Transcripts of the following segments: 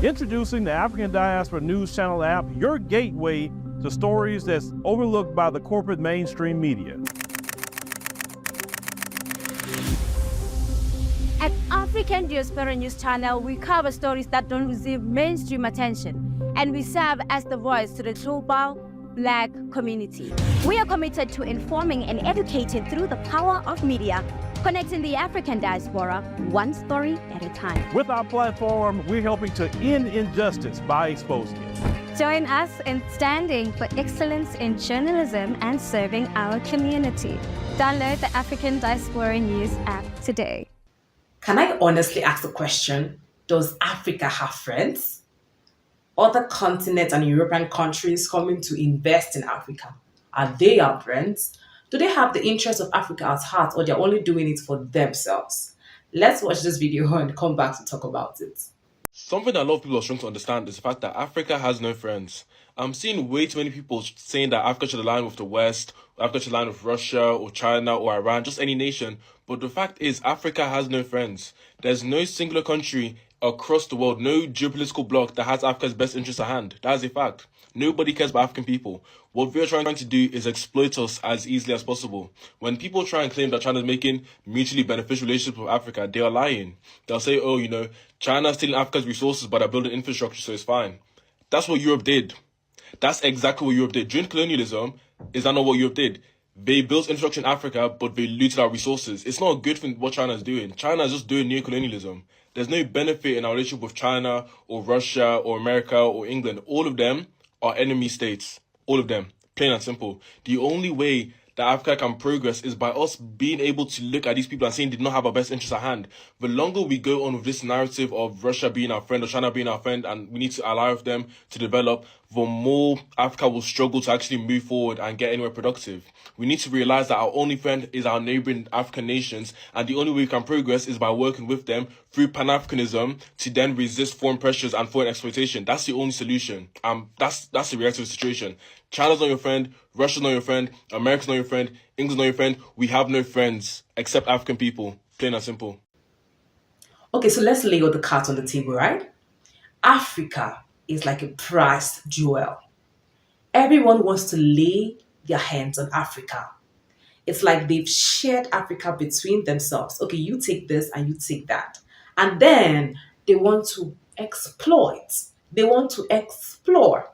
Introducing the African Diaspora News Channel app, your gateway to stories that's overlooked by the corporate mainstream media. At African Diaspora News Channel, we cover stories that don't receive mainstream attention, and we serve as the voice to the global Black community. We are committed to informing and educating through the power of media, connecting the African diaspora one story at a time. With our platform, we're helping to end injustice by exposing it. Join us in standing for excellence in journalism and serving our community. Download the African Diaspora News app today. Can I honestly ask the question, does Africa have friends? Other continents and European countries coming to invest in Africa, are they our friends? Do they have the interests of Africa at heart, or they're only doing it for themselves? Let's watch this video and come back to talk about it. Something that a lot of people are struggling to understand is the fact that Africa has no friends. I'm seeing way too many people saying that Africa should align with the West, Africa should align with Russia or China or Iran, just any nation. But the fact is, Africa has no friends. There's no singular country across the world, no geopolitical bloc that has Africa's best interests at hand. That is a fact. Nobody cares about African people. What we're trying to do is exploit us as easily as possible. When people try and claim that China is making mutually beneficial relationships with Africa, they are lying. They'll say, oh, China's stealing Africa's resources, but they're building infrastructure, so it's fine. That's what Europe did. That's exactly what Europe did. During colonialism, is that not what Europe did? They built infrastructure in Africa, but they looted our resources. It's not a good thing what China is doing. China is just doing neo-colonialism. There's no benefit in our relationship with China or Russia or America or England. All of them are enemy states. All of them. Plain and simple. The only way that Africa can progress is by us being able to look at these people and saying they did not have our best interests at hand. The longer we go on with this narrative of Russia being our friend or China being our friend and we need to ally with them to develop, the more Africa will struggle to actually move forward and get anywhere productive. We need to realize that our only friend is our neighboring African nations, and the only way we can progress is by working with them through Pan-Africanism to then resist foreign pressures and foreign exploitation. That's the only solution. That's the reality of the situation. China's not your friend, Russia's not your friend, America's not your friend, England's not your friend. We have no friends except African people. Plain and simple. Okay, so let's lay all the cards on the table, right? Africa is like a prized jewel. Everyone wants to lay their hands on Africa. It's like they've shared Africa between themselves. Okay, you take this and you take that. And then they want to exploit. They want to explore.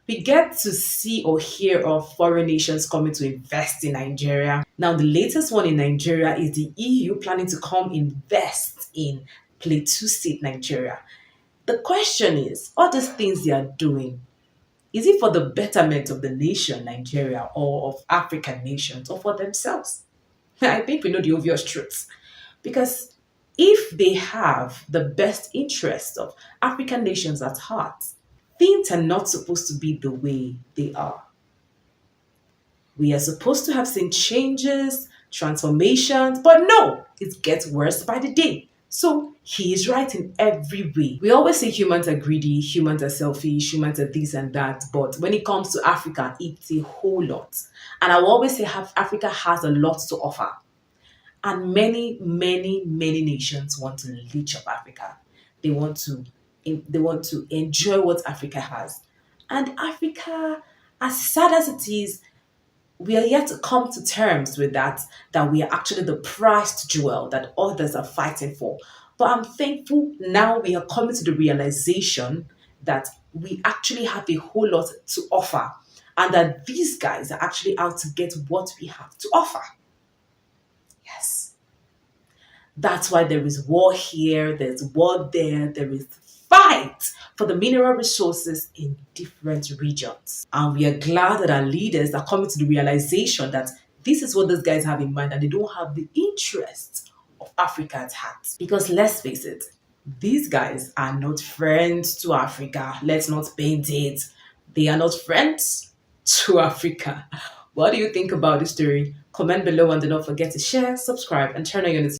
We get to see or hear of foreign nations coming to invest in Nigeria. Now, the latest one in Nigeria is the EU planning to come invest in Plateau State, Nigeria. The question is, all these things they are doing, is it for the betterment of the nation, Nigeria, or of African nations, or for themselves? I think we know the obvious truths. Because if they have the best interest of African nations at heart, things are not supposed to be the way they are. We are supposed to have seen changes, transformations, but no, it gets worse by the day. So he is right in every way. We always say humans are greedy, humans are selfish, humans are this and that. But when it comes to Africa, it's a whole lot. And I will always say Africa has a lot to offer. And many, many, many nations want to leech up Africa. They want to enjoy what Africa has. And Africa, as sad as it is, we are yet to come to terms with that we are actually the prized jewel that others are fighting for. But I'm thankful now we are coming to the realization that we actually have a whole lot to offer, and that these guys are actually out to get what we have to offer. Yes. That's why there is war here, there's war there, there is fight for the mineral resources in different regions. And we are glad that our leaders are coming to the realization that this is what these guys have in mind, and they don't have the interests of Africa at heart. Because let's face it, these guys are not friends to Africa. Let's not paint it. They are not friends to Africa. What do you think about this story? Comment below and do not forget to share, subscribe, and turn on your notifications.